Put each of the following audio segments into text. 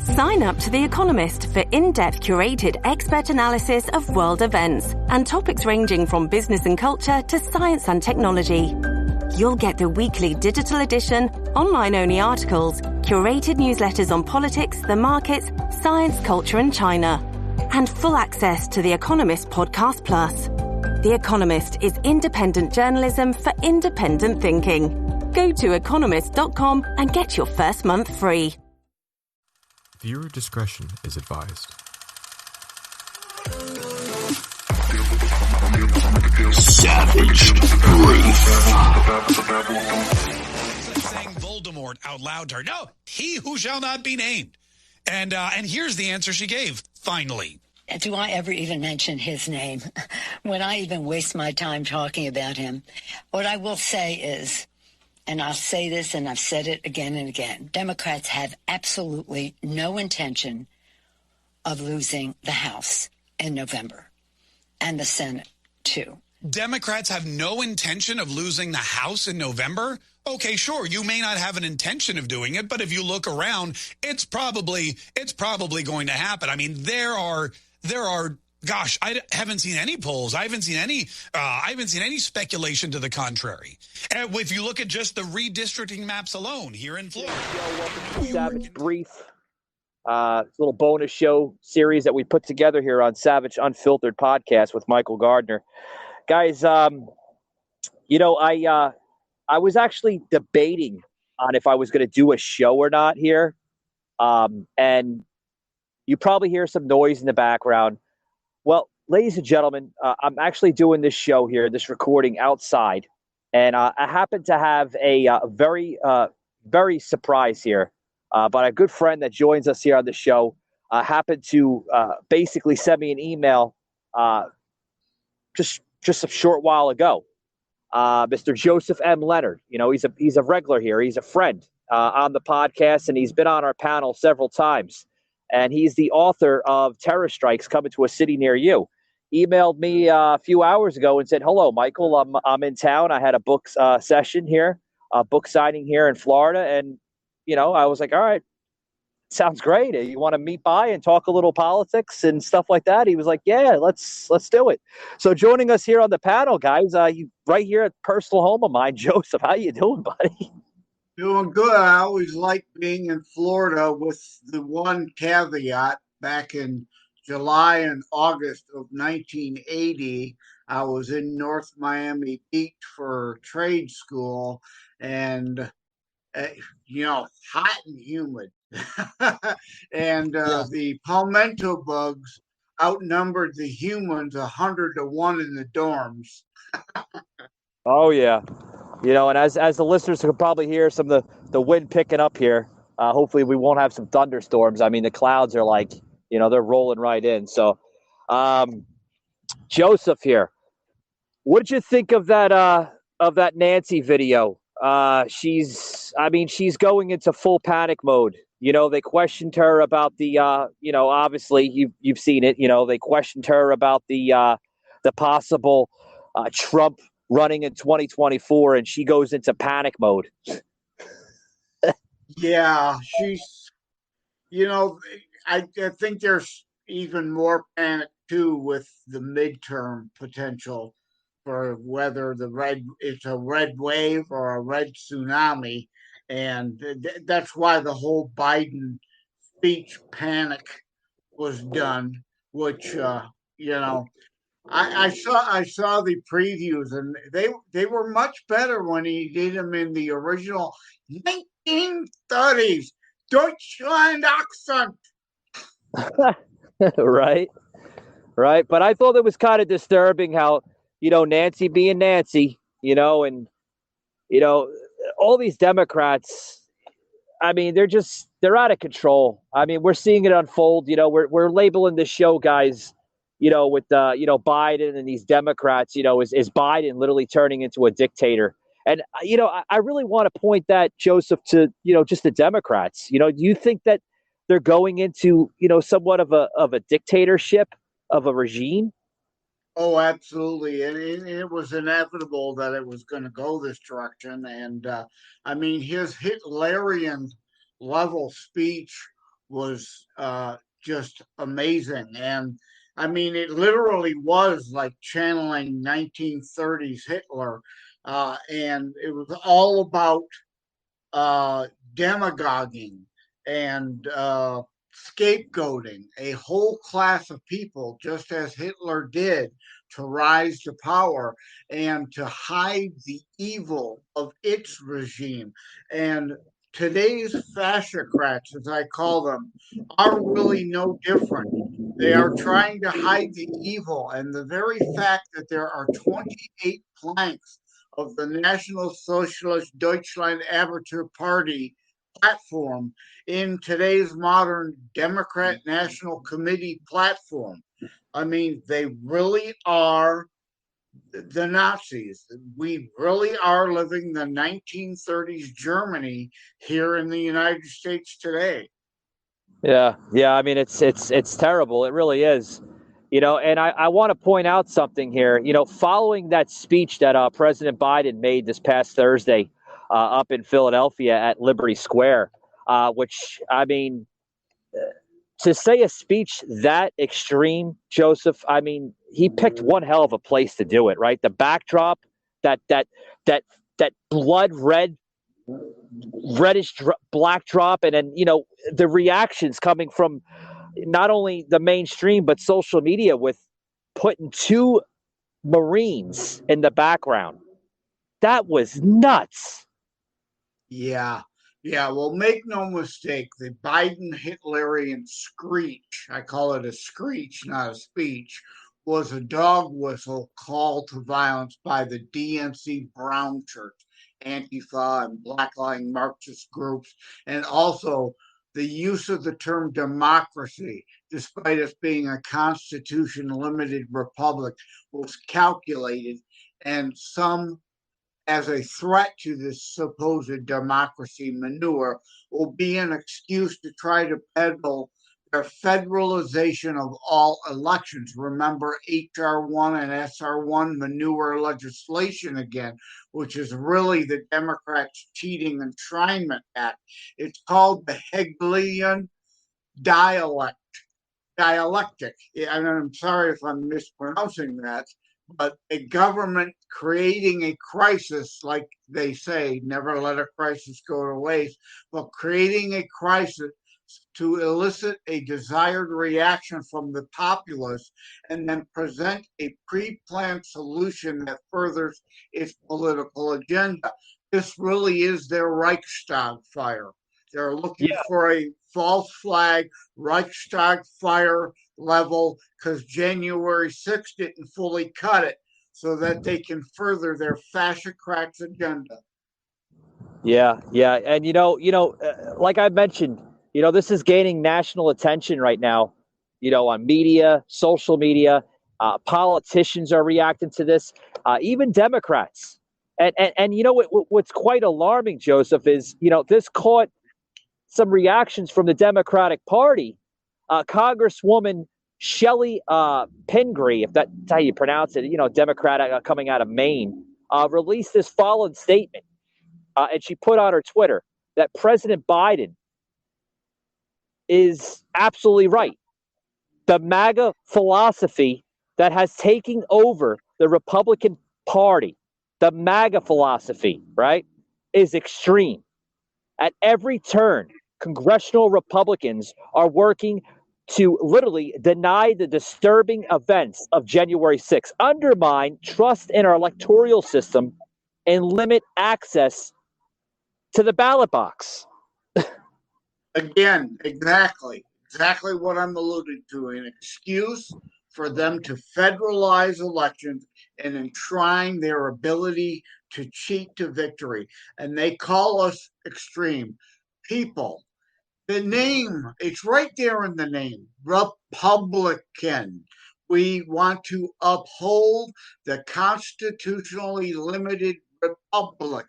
Sign up to The Economist for in-depth curated expert analysis of world events and topics ranging from business and culture to science and technology. You'll get the weekly digital edition, online-only articles, curated newsletters on politics, the markets, science, culture and China, and full access to The Economist Podcast Plus. The Economist is independent journalism for independent thinking. Go to economist.com and get your first month free. Viewer discretion is advised. Savage Brief. Saying Voldemort out loud to her. No, he who shall not be named. And here's the answer she gave, finally. Do I ever even mention his name when I even waste my time talking about him? What I will say is, and I'll say this and I've said it again and again, Democrats have absolutely no intention of losing the House in November and the Senate too. Democrats have no intention of losing the House in November? Okay, sure, you may not have an intention of doing it, but if you look around, it's probably going to happen. I mean, there are gosh, I haven't seen any polls. I haven't seen any speculation to the contrary. And if you look at just the redistricting maps alone here in Florida. Welcome to Savage Brief. Little bonus show series that we put together here on Savage Unfiltered podcast with Michael Gardner. Guys, I was actually debating on if I was going to do a show or not here. And you probably hear some noise in the background. Well, ladies and gentlemen, I'm actually doing this show here, this recording outside. And I happen to have a very surprise here. But a good friend that joins us here on the show happened to basically send me an email just a short while ago. Mr. Joseph M. Leonard, he's a regular here. He's a friend on the podcast, and he's been on our panel several times. And he's the author of Terror Strikes Coming to a City Near You. Emailed me a few hours ago and said, "Hello, Michael. I'm in town. I had a book session here, a book signing here in Florida, and I was like, all right, sounds great. You want to meet by and talk a little politics and stuff like that?" He was like, "Yeah, let's do it." So joining us here on the panel, guys, right here at personal home of mine, Joseph. How you doing, buddy? Doing good. I always like being in Florida, with the one caveat. Back in July and August of 1980, I was in North Miami Beach for trade school, and hot and humid. And the palmetto bugs outnumbered the humans 100-1 in the dorms. Oh, yeah. And as the listeners can probably hear some of the wind picking up here, hopefully we won't have some thunderstorms. I mean, the clouds are like, they're rolling right in. So, Joseph here, what did you think of that Nancy video? She's going into full panic mode. They questioned her about the, obviously you've seen it. They questioned her about the possible Trump running in 2024, and she goes into panic mode. Yeah, she's, I think there's even more panic too with the midterm potential for whether it's a red wave or a red tsunami. And that's why the whole Biden speech panic was done, which, I saw the previews, and they were much better when he did them in the original 1930s Deutschland accent. Right. But I thought it was kind of disturbing how, Nancy being Nancy, and, all these Democrats, I mean, they're out of control. I mean, we're seeing it unfold. We're labeling this show, guys, with Biden and these Democrats, is Biden literally turning into a dictator? And, I really want to point that, Joseph, to, just the Democrats. Do you think that they're going into, somewhat of a dictatorship of a regime? Oh, absolutely. And it was inevitable that it was going to go this direction. And his Hitlerian level speech was just amazing. And I mean, it literally was like channeling 1930s Hitler. And it was all about demagoguing and scapegoating a whole class of people, just as Hitler did, to rise to power and to hide the evil of its regime. And today's fascocrats, as I call them, are really no different. They are trying to hide the evil, and the very fact that there are 28 planks of the National Socialist Deutschland Arbeiter Party platform in today's modern Democrat National Committee platform. I mean, they really are the Nazis. We really are living the 1930s Germany here in the United States today. Yeah, yeah. I mean, it's terrible. It really is. And I want to point out something here. Following that speech that President Biden made this past Thursday up in Philadelphia at Liberty Square, which, I mean, to say a speech that extreme, Joseph, I mean, he picked one hell of a place to do it, right? The backdrop, that that that that blood red, reddish black drop, and then the reactions coming from not only the mainstream but social media with putting two Marines in the background. That was nuts. Yeah. Yeah. Well, make no mistake, the Biden Hitlerian screech, I call it a screech, not a speech, was a dog whistle call to violence by the DNC Brown Church, Antifa, and blackline Marxist groups, and also the use of the term democracy, despite us being a constitution limited republic, was calculated, and some as a threat to this supposed democracy manure will be an excuse to try to peddle their federalization of all elections. Remember HR1 and SR1 manure legislation again, which is really the Democrats' cheating enshrinement act. It's called the Hegelian dialect dialectic. And I'm sorry if I'm mispronouncing that, but a government creating a crisis, like they say, never let a crisis go to waste, but creating a crisis to elicit a desired reaction from the populace and then present a pre planned solution that furthers its political agenda. This really is their Reichstag fire. They're looking Yeah, for a false flag Reichstag fire level because January 6th didn't fully cut it so that they can further their fascocrats agenda. yeah. And like I mentioned, this is gaining national attention right now. On media, social media, politicians are reacting to this, even Democrats. And what's quite alarming, Joseph, is this caught some reactions from the Democratic Party. Congresswoman Shelley Pingree, if that's how you pronounce it, Democrat coming out of Maine, released this following statement. And she put on her Twitter that President Biden is absolutely right. The MAGA philosophy that has taken over the Republican Party, the MAGA philosophy, right, is extreme. At every turn, congressional Republicans are working to literally deny the disturbing events of January 6th, undermine trust in our electoral system, and limit access to the ballot box. Again, exactly what I'm alluding to, an excuse for them to federalize elections and enshrine their ability to cheat to victory. And they call us extreme people. The name, it's right there in the name, Republican. We want to uphold the constitutionally limited republic.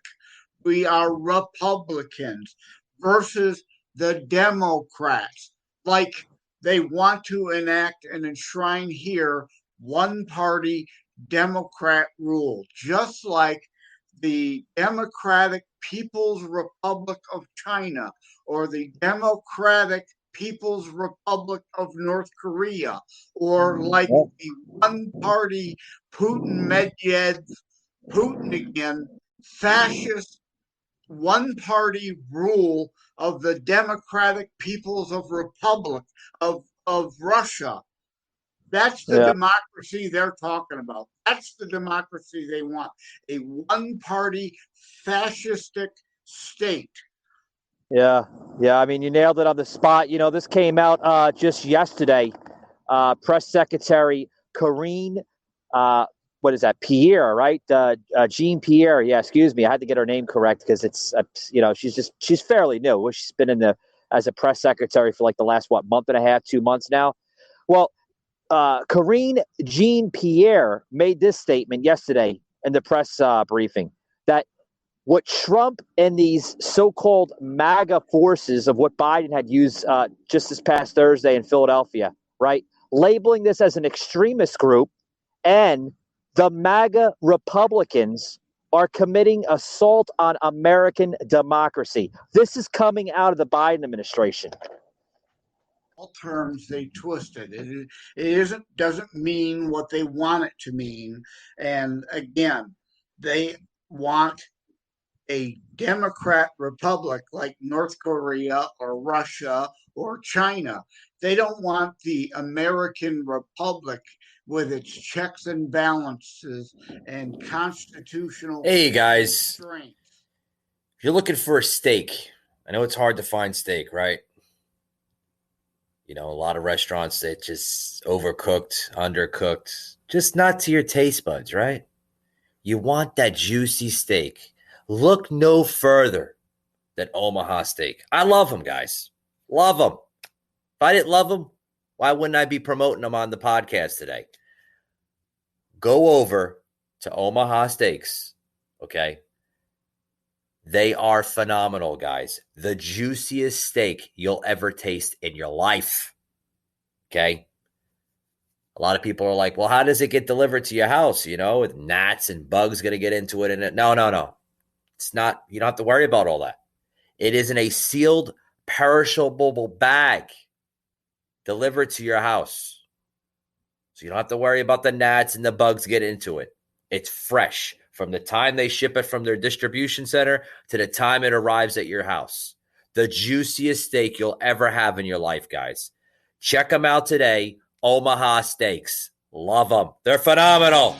We are Republicans versus the Democrats. Like they want to enact and enshrine here one party Democrat rule, just like the Democratic People's Republic of China or the Democratic People's Republic of North Korea, or like the one-party Putin again, fascist one-party rule of the Democratic People's of Republic of Russia. That's the democracy they're talking about. That's the democracy they want. A one-party fascistic state. Yeah. I mean, you nailed it on the spot. This came out just yesterday. Press Secretary Karine, what is that? Pierre, right? Jean Pierre. Yeah, excuse me. I had to get her name correct because it's, she's fairly new. She's been as a press secretary for like the last, month and a half, 2 months now. Well, Karine Jean Pierre made this statement yesterday in the press briefing that what Trump and these so-called MAGA forces of what Biden had used just this past Thursday in Philadelphia, right, labeling this as an extremist group, and the MAGA Republicans are committing assault on American democracy. This is coming out of the Biden administration. Terms they twisted. It doesn't mean what they want it to mean. And again, they want a Democrat republic like North Korea or Russia or China. They don't want the American republic with its checks and balances and constitutional Hey guys, strength. if you're looking for a steak, I know it's hard to find steak, right? A lot of restaurants that just overcooked, undercooked, just not to your taste buds, right? You want that juicy steak. Look no further than Omaha Steak. I love them, guys. Love them. If I didn't love them, why wouldn't I be promoting them on the podcast today? Go over to Omaha Steaks, okay? They are phenomenal, guys. The juiciest steak you'll ever taste in your life. Okay? A lot of people are like, well, how does it get delivered to your house? With gnats and bugs going to get into it. And no. It's not, you don't have to worry about all that. It is in a sealed, perishable bag delivered to your house. So you don't have to worry about the gnats and the bugs get into it. It's fresh. From the time they ship it from their distribution center to the time it arrives at your house. The juiciest steak you'll ever have in your life, guys. Check them out today. Omaha Steaks. Love them. They're phenomenal.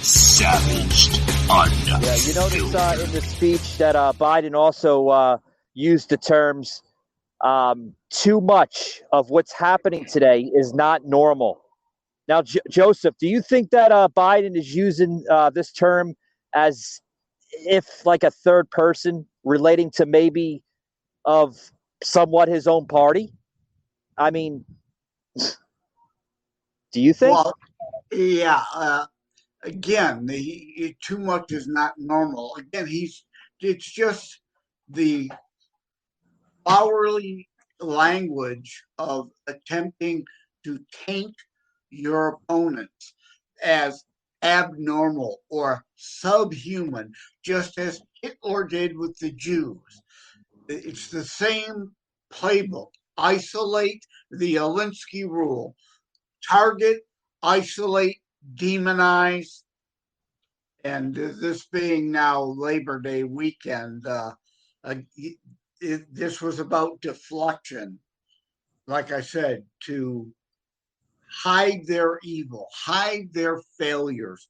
Savaged. Yeah, you notice in the speech that Biden also used the terms too much of what's happening today is not normal. Now, Joseph, do you think that Biden is using this term as if like a third person relating to maybe of somewhat his own party? I mean, do you think? Well, yeah. Again, too much is not normal. Again, it's just the hourly language of attempting to taint your opponents as abnormal or subhuman, just as Hitler did with the Jews. It's the same playbook. Isolate, the Alinsky rule. Target, isolate, demonize. And this being now Labor Day weekend, this was about deflection. Like I said, to hide their evil, hide their failures.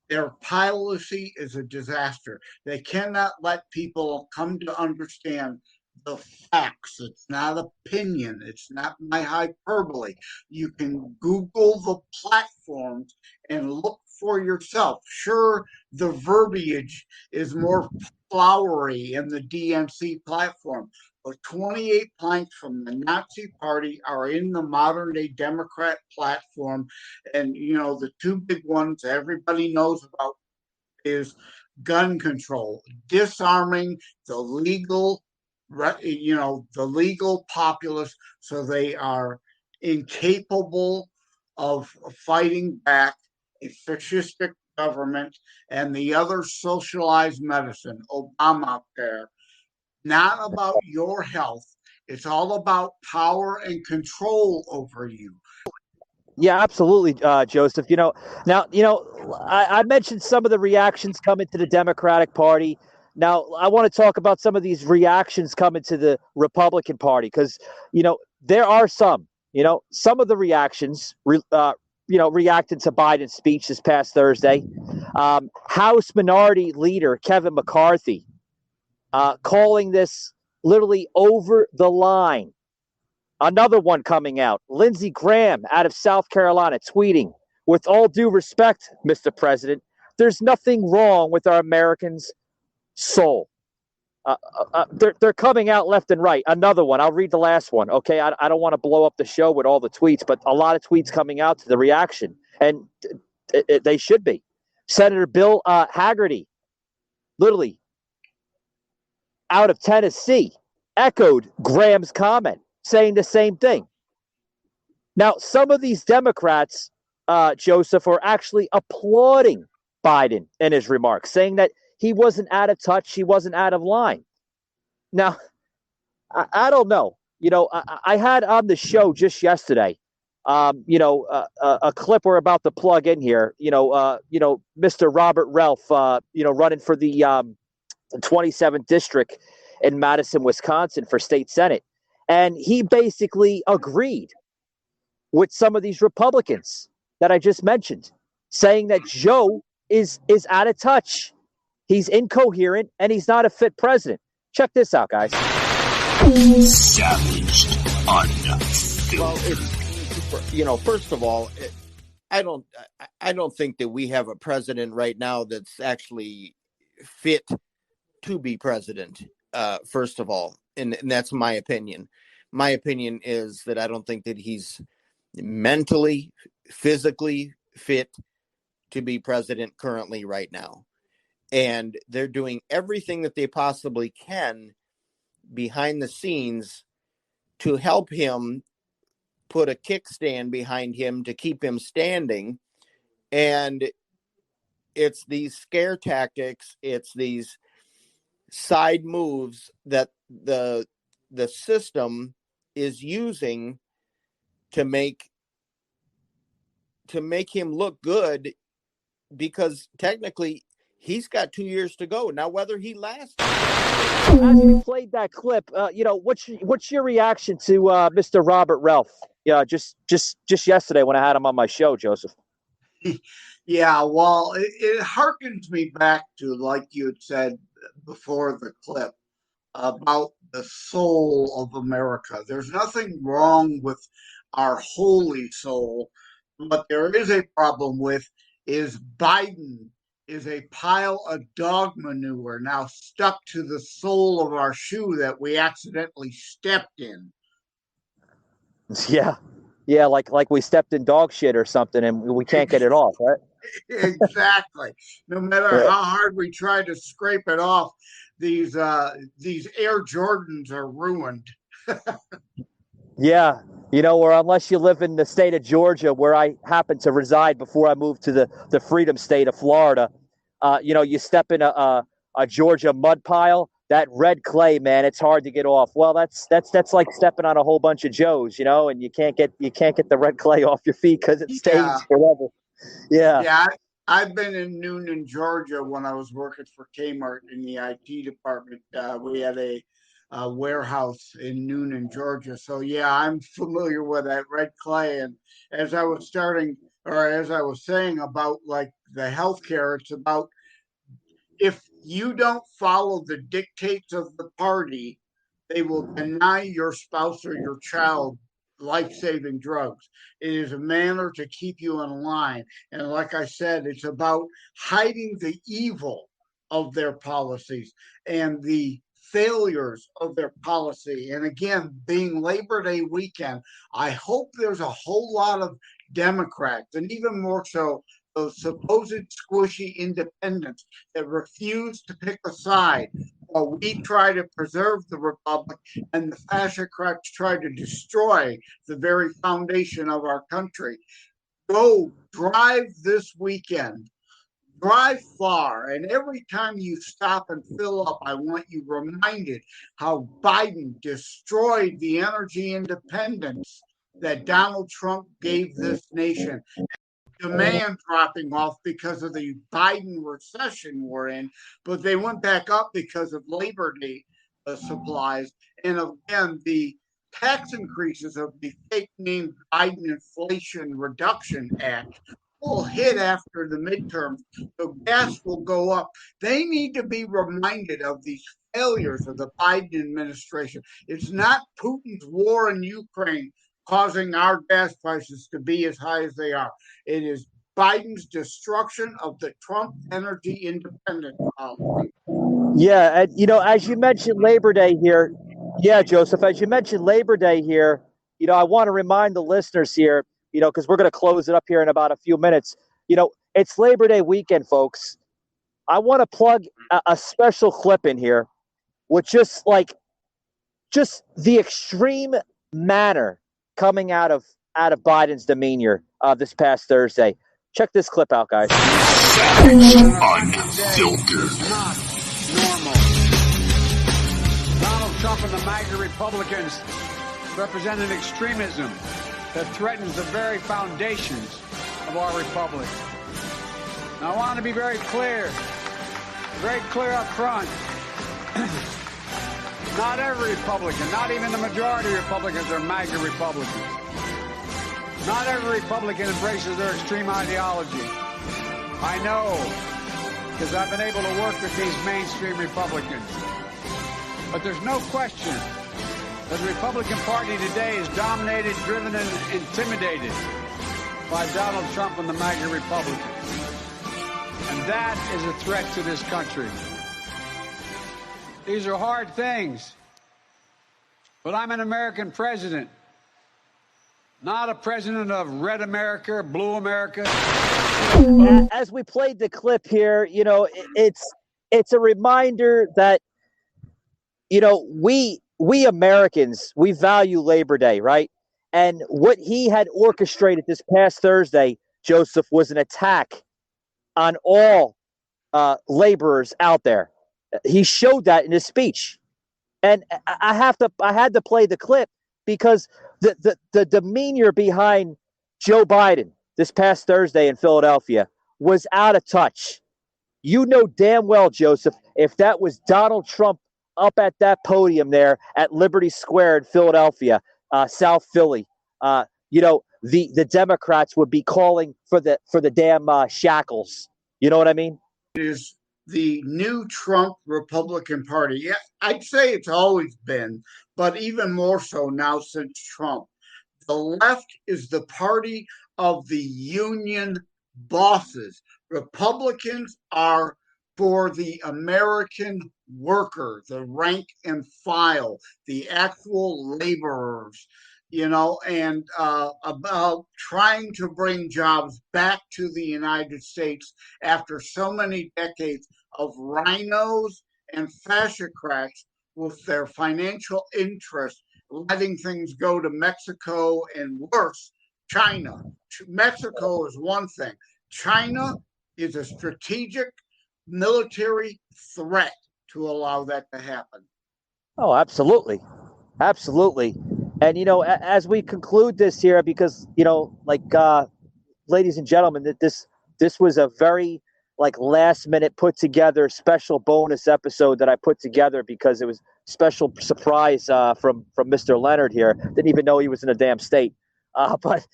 Their policy is a disaster. They cannot let people come to understand the facts. It's not opinion. It's not my hyperbole. You can Google the platforms and look for yourself. Sure, the verbiage is more flowery in the DNC platform, but 28 planks from the Nazi Party are in the modern day Democrat platform. And, the two big ones everybody knows about is gun control, disarming the legal populace so they are incapable of fighting back a fascistic government, and the other socialized medicine, Obamacare, not about your health. It's all about power and control over you. Yeah, absolutely, Joseph. I mentioned some of the reactions coming to the Democratic Party. Now, I want to talk about some of these reactions coming to the Republican Party because, there are some of the reactions, reacting to Biden's speech this past Thursday. House Minority Leader Kevin McCarthy calling this literally over the line. Another one coming out, Lindsey Graham out of South Carolina tweeting, with all due respect, Mr. President, there's nothing wrong with our Americans' soul. They're coming out left and right. Another one, I'll read the last one, okay? I don't want to blow up the show with all the tweets, but a lot of tweets coming out to the reaction, and they should be. Senator Bill Haggerty, literally out of Tennessee, echoed Graham's comment, saying the same thing. Now, some of these Democrats, Joseph, are actually applauding Biden in his remarks, saying that he wasn't out of touch, he wasn't out of line. Now, I don't know. I had on the show just yesterday, a clip we're about to plug in here. Mr. Robert Ralph, running for the 27th district in Madison, Wisconsin for state senate, and he basically agreed with some of these Republicans that I just mentioned, saying that Joe is out of touch. He's incoherent and he's not a fit president. Check this out, guys. Savaged, unfiltered. Well, it's first of all, I don't think that we have a president right now that's actually fit to be president. First of all, and that's my opinion. My opinion is that I don't think that he's mentally, physically fit to be president currently right now. And they're doing everything that they possibly can behind the scenes to help him put a kickstand behind him to keep him standing. And it's these scare tactics, it's these side moves that the system is using to make him look good, because technically he's got 2 years to go. Now, whether he lasts. As we played that clip, what's your reaction to Mr. Robert Ralph? Yeah, just yesterday when I had him on my show, Joseph. Yeah, well, it harkens me back to, like you had said before the clip, about the soul of America. There's nothing wrong with our holy soul. What there is a problem with is Biden is a pile of dog manure now stuck to the sole of our shoe that we accidentally stepped in. Yeah, like we stepped in dog shit or something and we can't get it off, right? Exactly. No matter how hard we try to scrape it off, these Air Jordans are ruined. Yeah, or unless you live in the state of Georgia, where I happen to reside before I moved to the freedom state of Florida, you step in a Georgia mud pile, that red clay, man, it's hard to get off. Well, that's like stepping on a whole bunch of Joes, and you can't get the red clay off your feet because it stains forever. Yeah. Yeah, I've been in Noonan, Georgia when I was working for Kmart in the IT department. We had a warehouse in Noonan, Georgia. So yeah, I'm familiar with that red clay. And as I was saying about like the healthcare, it's about, if you don't follow the dictates of the party, they will deny your spouse or your child life-saving drugs. It is a manner to keep you in line. And like I said, it's about hiding the evil of their policies and the failures of their policy. And again, being Labor Day weekend, I hope there's a whole lot of Democrats, and even more so those supposed squishy independents that refuse to pick a side while we try to preserve the republic and the fascocrats try to destroy the very foundation of our country. Go drive this weekend. drive far, and every time you stop and fill up, I want you reminded how Biden destroyed the energy independence that Donald Trump gave this nation. Demand dropping off because of the Biden recession we're in, but they went back up because of Labor Day supplies. And again, the tax increases of the fake named Biden Inflation Reduction Act will hit after the midterms. So gas will go up. They need to be reminded of these failures of the Biden administration. It's not Putin's war in Ukraine causing our gas prices to be as high as they are. It is Biden's destruction of the Trump energy independence policy. Yeah, and as you mentioned Labor Day here, yeah, Joseph, as you mentioned Labor Day here, I want to remind the listeners here, because we're going to close it up here in about a few minutes. It's Labor Day weekend, folks. I want to plug a special clip in here with just the extreme manner coming out of Biden's demeanor this past Thursday. Check this clip out, guys. Unfiltered. Not normal. Donald Trump and the MAGA Republicans represent an extremism that threatens the very foundations of our republic. Now, I want to be very clear up front. Not every Republican, not even the majority of Republicans are MAGA Republicans. Not every Republican embraces their extreme ideology. I know, because I've been able to work with these mainstream Republicans. But there's no question that the Republican Party today is dominated, driven, and intimidated by Donald Trump and the MAGA Republicans. And that is a threat to this country. These are hard things, but I'm an American president, not a president of red America, blue America. As we played the clip here, it's a reminder that, we Americans, we value Labor Day, right? And what he had orchestrated this past Thursday, Joseph, was an attack on all laborers out there. He showed that in his speech, and I had to play the clip because the demeanor behind Joe Biden this past Thursday in Philadelphia was out of touch. You know damn well, Joseph, if that was Donald Trump up at that podium there at Liberty Square in Philadelphia, South Philly, the Democrats would be calling for the damn shackles. You know what I mean? It is the new Trump Republican Party. Yeah, I'd say it's always been, but even more so now since Trump. The left is the party of the union bosses. Republicans are for the American worker, the rank and file, the actual laborers, and about trying to bring jobs back to the United States after so many decades of rhinos and fascocrats with their financial interests letting things go to Mexico and worse, China. Mexico is one thing. China is a strategic military threat to allow that to happen. Oh, absolutely. Absolutely. And, as we conclude this here, because, ladies and gentlemen, this was a very last minute put together special bonus episode that I put together because it was special surprise from Mr. Leonard here. Didn't even know he was in a damn state. But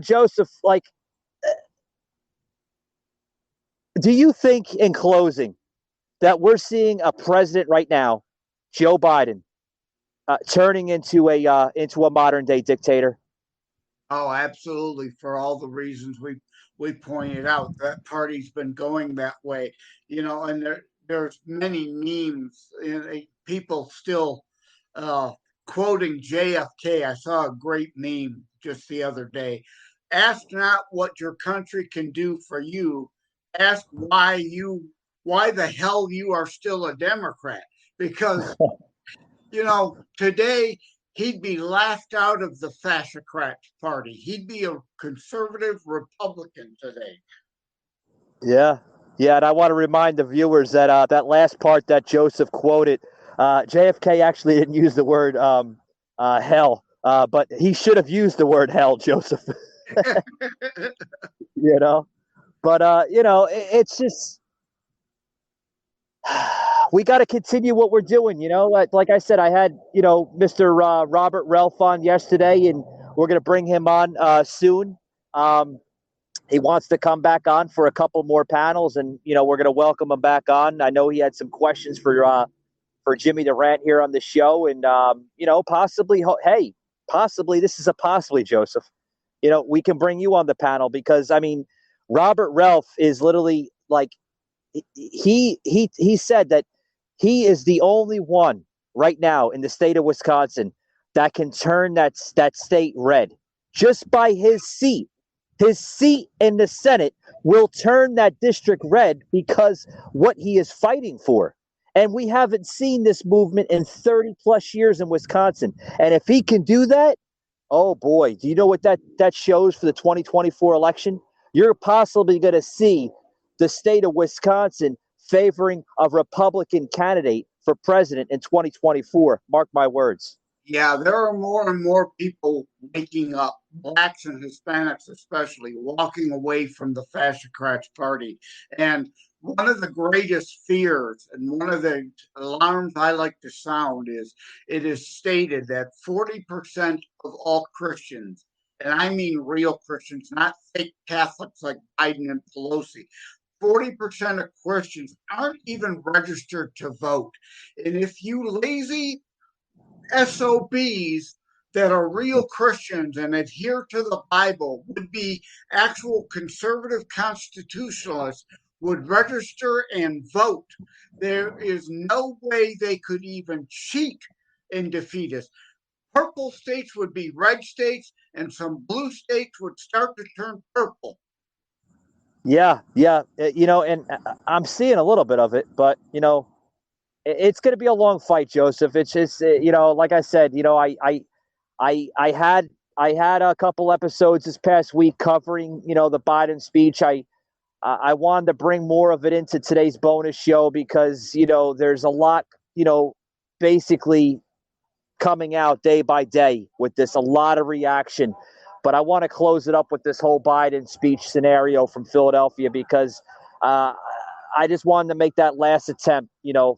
Joseph, do you think in closing that we're seeing a president right now, Joe Biden, turning into a modern day dictator? Oh, absolutely. For all the reasons we pointed out, that party's been going that way, and there's many memes, people still quoting JFK. I saw a great meme just the other day. Ask not what your country can do for you. Ask why the hell you are still a Democrat. Because, today he'd be laughed out of the fascocrat party. He'd be a conservative Republican today. Yeah, yeah, and I want to remind the viewers that that last part that Joseph quoted, JFK actually didn't use the word hell, but he should have used the word hell, Joseph. you know, but it's just we got to continue what we're doing. Like I said, I had Mr. Robert Relf on yesterday, and we're going to bring him on soon. Um, he wants to come back on for a couple more panels, and we're going to welcome him back on. I know he had some questions for Jimmy Durant here on the show, and possibly this is a possibly, Joseph. We can bring you on the panel because I mean, Robert Relf is literally like he said that he is the only one right now in the state of Wisconsin that can turn that state red just by his seat. His seat in the Senate will turn that district red because what he is fighting for. And we haven't seen this movement in 30 plus years in Wisconsin. And if he can do that, oh boy, do you know what that shows for the 2024 election? You're possibly going to see the state of Wisconsin favoring a Republican candidate for president in 2024. Mark my words. Yeah, there are more and more people waking up, blacks and Hispanics especially, walking away from the fascist party. And one of the greatest fears and one of the alarms I like to sound is it is stated that 40% of all Christians, and I mean real Christians, not fake Catholics like Biden and Pelosi, 40% of Christians aren't even registered to vote. And if you lazy SOBs that are real Christians and adhere to the Bible would be actual conservative constitutionalists would register and vote. There is no way they could even cheat and defeat us. Purple states would be red states, and some blue states would start to turn purple. Yeah, and I'm seeing a little bit of it, but it's going to be a long fight, Joseph. It's just like I said, I had a couple episodes this past week covering the Biden speech. I wanted to bring more of it into today's bonus show because there's a lot basically coming out day by day with this, a lot of reaction. But I want to close it up with this whole Biden speech scenario from Philadelphia because I just wanted to make that last attempt,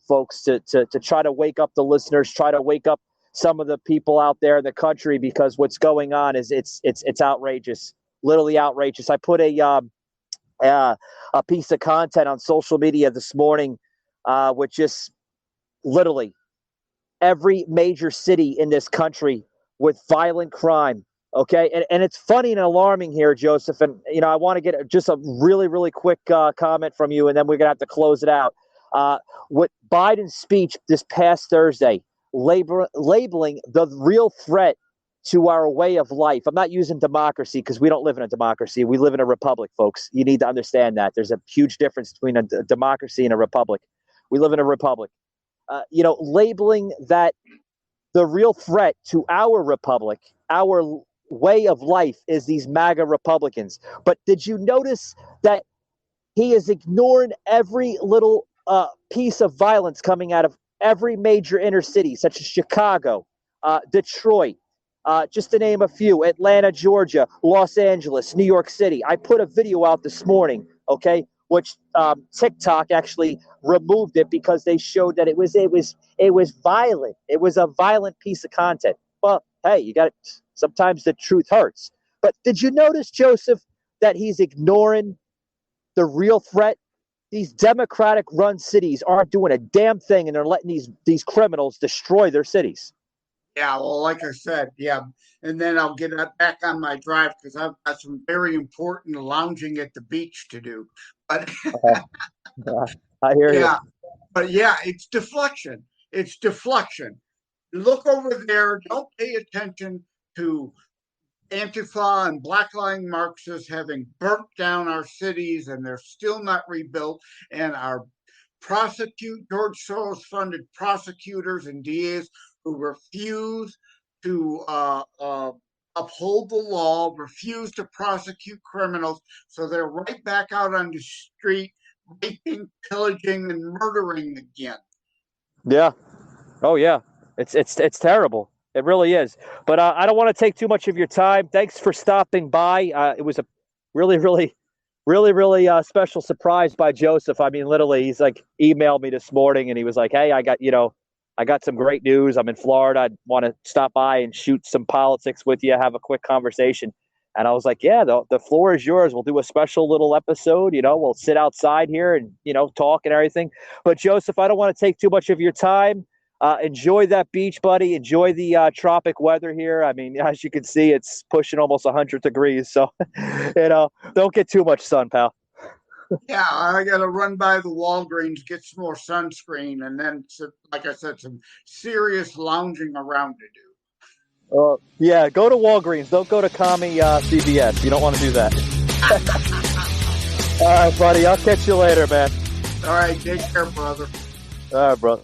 folks, to try to wake up the listeners, try to wake up some of the people out there in the country because what's going on is it's outrageous, literally outrageous. I put a piece of content on social media this morning, with just literally every major city in this country with violent crime. Okay. And it's funny and alarming here, Joseph. And, I want to get just a really, really quick comment from you, and then we're going to have to close it out. What Biden's speech this past Thursday, labeling the real threat to our way of life. I'm not using democracy because we don't live in a democracy. We live in a republic, folks. You need to understand that. There's a huge difference between a democracy and a republic. We live in a republic. Labeling that the real threat to our republic, our way of life, is these MAGA Republicans. But did you notice that he is ignoring every little piece of violence coming out of every major inner city, such as Chicago, Detroit, just to name a few, Atlanta, Georgia, Los Angeles, New York City. I put a video out this morning, okay, which TikTok actually removed it because they showed that it was violent. It was a violent piece of content. Well, hey, you got sometimes the truth hurts. But did you notice, Joseph, that he's ignoring the real threat? These Democratic-run cities aren't doing a damn thing, and they're letting these criminals destroy their cities. Yeah, well, like I said, yeah. And then I'll get back on my drive because I've got some very important lounging at the beach to do. But I hear yeah, you. but yeah, it's deflection. It's deflection. Look over there. Don't pay attention to Antifa and blackline Marxists having burnt down our cities and they're still not rebuilt. And our George Soros funded prosecutors and DAs who refuse to uphold the law, refuse to prosecute criminals. So they're right back out on the street, raping, pillaging, and murdering again. Yeah. Oh, yeah. It's terrible. It really is. But I don't want to take too much of your time. Thanks for stopping by. It was a really, really, really special surprise by Joseph. I mean, literally, he's like emailed me this morning and he was like, hey, I got some great news. I'm in Florida. I want to stop by and shoot some politics with you, have a quick conversation. And I was like, yeah, the floor is yours. We'll do a special little episode. We'll sit outside here and, talk and everything. But Joseph, I don't want to take too much of your time. Enjoy that beach, buddy. Enjoy the tropic weather here. I mean, as you can see, it's pushing almost 100 degrees. So, don't get too much sun, pal. Yeah, I got to run by the Walgreens, get some more sunscreen, and then, like I said, some serious lounging around to do. Yeah, go to Walgreens. Don't go to Commie CVS. You don't want to do that. All right, buddy. I'll catch you later, man. All right, take care, brother. All right, brother.